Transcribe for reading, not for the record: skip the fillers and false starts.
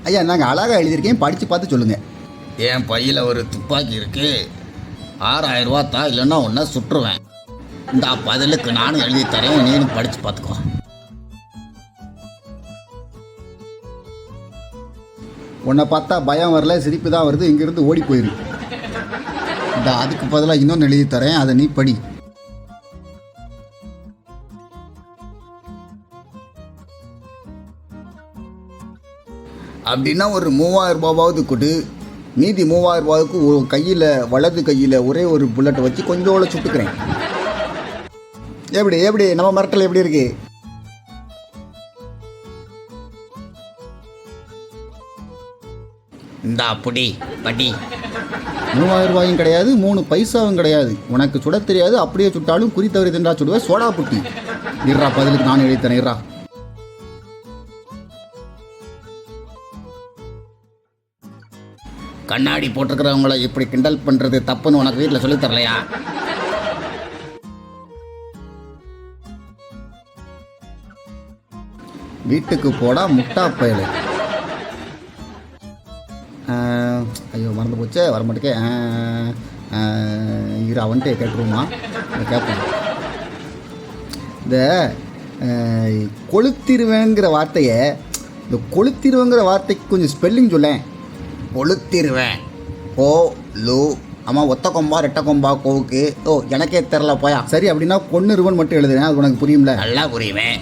ஐயா நாங்கள் அழகாக எழுதியிருக்கேன், படித்து பார்த்து சொல்லுங்கள். என் பையில் ஒரு துப்பாக்கி இருக்கு, 6000 ரூபா தான், இல்லைன்னா ஒன்றா சுட்டுருவேன். இந்த பதிலுக்கு நானும் எழுதி தரேன், நீனும் படித்து பார்த்துக்கோ. உன்னை பார்த்தா பயம் வரல, சிரிப்பு தான் வருது, இங்கேருந்து ஓடி போயிரு. இந்த அதுக்கு பதிலாக இன்னொன்று எழுதி தரேன், அதை நீ படி. அப்படின்னா ஒரு 3000 ரூபாவது கொடு. மீதி 3000 ரூபாவுக்கு கையில், வலது கையில் ஒரே ஒரு புல்லட்டை வச்சு கொஞ்சோட சுட்டுக்கிறேன். எப்படி எப்படி நம்ம மிரட்டல் எப்படி இருக்கு? இந்த அப்படி படி. 3000 ரூபாயும் கிடையாது, 3 பைசாவும் கிடையாது. உனக்கு சுட தெரியாது, அப்படியே சுட்டாலும் குறி தவறி தின்றா சுடுவேன், சோடா புட்டி. இருறா, பதிலுக்கு நான் எழுதி தரேன், இருறா. கண்ணாடி போட்டிருக்கிறவங்கள இப்படி கிண்டல் பண்ணுறது தப்புன்னு உனக்கு வீட்டில் சொல்லித் தரலையா? வீட்டுக்கு போடா முட்டா பயலு. ஐயோ மறந்து போச்சே, வர மாட்டேக்கே. இரு, அவன்கிட்ட கேட்டுருவோமா, கேட்போம். இந்த கொளுத்திருவேங்கிற வார்த்தையை, இந்த கொளுத்திருவேங்கிற வார்த்தைக்கு கொஞ்சம் ஸ்பெல்லிங் சொல்லேன். கொளுத்திருவேன். ஓ லூ. ஆமாம், ஒத்த கொம்பா ரெட்டை கொம்பா கோவுக்கு. ஓ எனக்கே தெரில போயா. சரி, அப்படின்னா கொன்னுருவன் மட்டும் எழுதுறேன், அது உனக்கு புரியும்ல? நல்லா புரியுவேன்.